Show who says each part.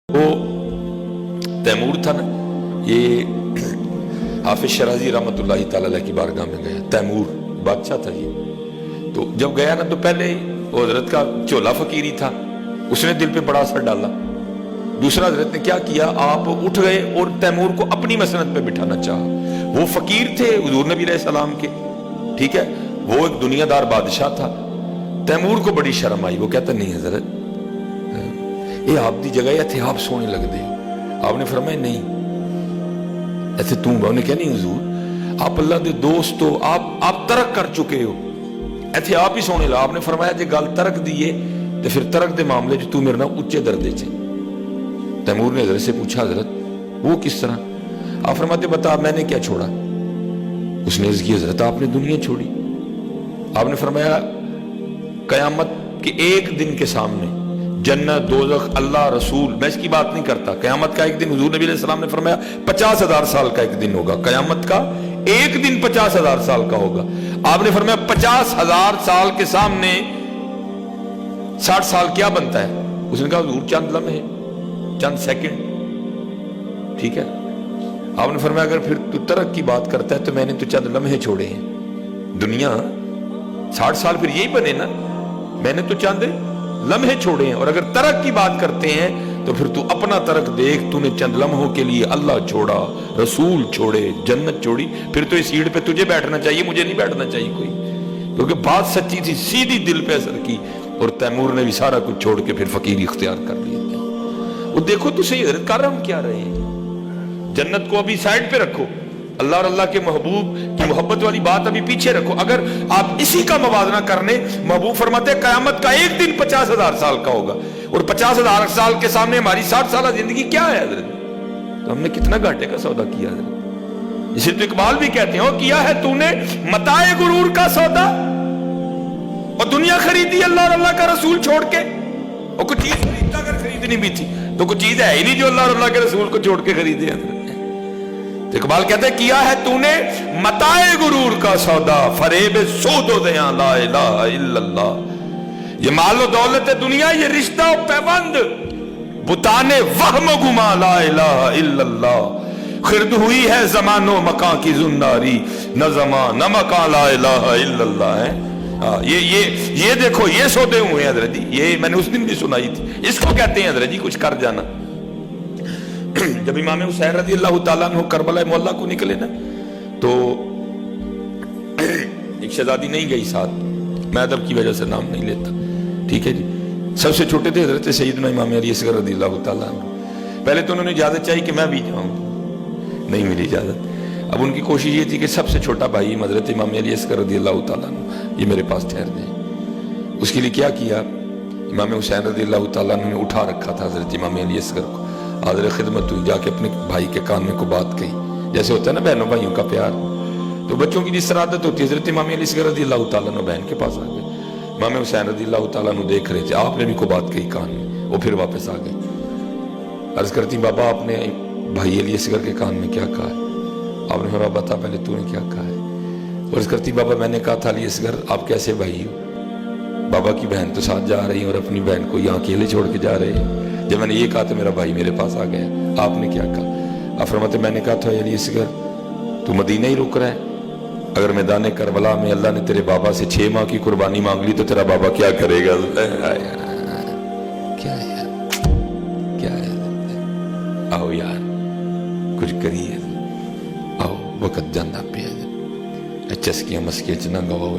Speaker 1: वो तैमूर था ना, ये हाफिज शराजी रहमतुल्लाहि तआला अलैह की बारगाह में गया। तैमूर बादशाह था ये। तो जब गया ना तो पहले वो हजरत का चोला फकीरी था, उसने दिल पे बड़ा असर डाला। दूसरा हजरत ने क्या किया, आप उठ गए और तैमूर को अपनी मसनद पे बिठाना चाहा। वो फकीर थे हुजूर नबी अलैहिस्सलाम के, ठीक है, वो एक दुनियादार बादशाह था। तैमूर को बड़ी शर्म आई। वो कहता नहीं हजरत, ये आप दी जगह इत्थे आप सोने लगदे हो। आपने फरमाया नहीं ऐसे तू उन्हें क्या नहीं हुजूर, आप अल्लाह दे दोस्त हो, आप तरक कर चुके हो, ऐसे आप ही सोने लगा। आपने फरमाया जे गल तरक दी है तो फिर तरक दे मामले च तू मेरे नाल उच्चे दर्जे च। तैमूर ने हजरत से पूछा हजरत वो किस तरह? आप फरमाते बता मैंने क्या छोड़ा? उसने अर्ज की हजरत आपने दुनिया छोड़ी। आपने फरमाया कयामत के एक दिन के सामने जन्नत दोज़ख अल्लाह रसूल, मैं इसकी बात नहीं करता। कयामत का एक दिन हुजूर नबी अलैहि सलाम ने फरमाया 50,000 साल का एक दिन होगा। कयामत का एक दिन 50,000 साल का होगा। आपने फरमाया 50,000 साल के सामने 60 साल क्या बनता है? उसने कहा हुजूर चंद लम्हे, चंद सेकंड, ठीक है। आपने फरमाया अगर फिर तू तरक की बात करता है तो मैंने तो चंद लम्हे छोड़े हैं। दुनिया 60 साल फिर यही बने ना, मैंने तो चंद लम्हे छोड़े हैं। और अगर तरक की बात करते हैं तो फिर तू अपना तरक देख, तूने चंद लम्हों के लिए अल्लाह छोड़ा, रसूल छोड़े, जन्नत छोड़ी, फिर तो इस सीट पे तुझे बैठना चाहिए, मुझे नहीं बैठना चाहिए कोई। क्योंकि बात सच्ची थी, सीधी दिल पे असर की। और तैमूर ने भी सारा कुछ छोड़ के फिर फकीर इख्तियार कर लिया। वो देखो तो सही हजरत, कर हम क्या रहे हैं? जन्नत को अभी साइड पे रखो, अल्लाह और अल्लाह के महबूब की मोहब्बत वाली बात अभी पीछे रखो। अगर आप इसी का मवाजना करने, महबूब फरमाते कयामत का एक दिन 50,000 साल का होगा और 50,000 साल के सामने हमारी 60 साल जिंदगी क्या है हजरत? तो हमने कितना घाटे का सौदा किया हजरत। इसे तो इकबाल भी कहते हैं, किया है तूने मताए गुरूर का सौदा, और दुनिया खरीदी अल्लाह और अल्लाह का रसूल छोड़ के। और कुछ चीज खरीदता अगर खरीदनी भी थी तो कुछ चीज है ही नहीं जो अल्लाह और अल्लाह के रसूल को छोड़ के खरीदे हजरत। इकबाल कहते हैं किया है तूने मताए गुरूर का सौदा, फरेब सूदो दया ला इलाहा इल्लल्लाह। ये मालो दौलत है दुनिया, ये रिश्ता और पैबंद, बुताने वहम गुमा ला इलाहा इल्लल्लाह। खिरद हुई है जमानो मकां की जुन्नारी, न जमा न मकां ला इलाहा इल्लल्लाह है। ये देखो ये सौदे हुए हैं हजरत जी, ये मैंने उस दिन भी सुनाई थी। इसको कहते हैं हजरत जी कुछ कर जाना। जब इमाम हुसैन रज़ी अल्लाह ताला अन्हु करबला मोहल्ला को निकले ना, तो एक शहजादी नहीं गई साथ, मैं अदब की वजह से नाम नहीं लेता, ठीक है जी। सबसे छोटे थे हजरत सैयदना इमाम अली असगर रज़ी अल्लाह ताला अन्हु। पहले तो उन्होंने इजाजत चाहिए कि मैं भी जाऊं, नहीं मिली इजाजत। अब उनकी कोशिश ये थी कि सबसे छोटा भाई हजरत इमाम अली असगर रज़ी अल्लाह ताला अन्हु ये मेरे पास ठहर जाए। उसके लिए क्या किया, इमाम हुसैन रज़ी अल्लाह ताला अन्हु ने उठा रखा था हजरत इमाम अली असगर को। हाज़िर खिदमत हुई, जाके अपने भाई के कान में को बात कही, जैसे होता है ना बहनों भाइयों का प्यार। तो बच्चों की जिस तरह आदत होती है, हज़रत इमाम अली असगर रज़ी अल्लाह ताला अन्हु बहन के पास आ गए। इमाम हुसैन रज़ी अल्लाह ताला अन्हु देख रहे थे, आपने भी को बात कही कान में, वो फिर वापस आ गए। अर्ज करती बाबा आपने भाई अली असगर के कान में क्या कहा है? आपने कहा बता पहले तूने क्या कहा है? अर्ज करती बाबा मैंने कहा था अली असगर आप कैसे भाई हो? बाबा की बहन तो साथ जा रही है और अपनी बहन को यहाँ अकेले छोड़ के जा रहे हैं। जब मैंने ये कहा तो मेरा भाई मेरे पास आ गया। आपने क्या कहा? आप फरमाते मैंने कहा था अली असगर तू मदीना ही रुक रहा है, अगर मैदान करबला में अल्लाह ने तेरे बाबा से 6 माह की कुर्बानी मांग ली तो तेरा बाबा क्या करेगा? क्या यार, क्या है? आओ यार कुछ करिए, आओ वक्त जाना पे चस्कियां मस्कियां च ना गवाओ।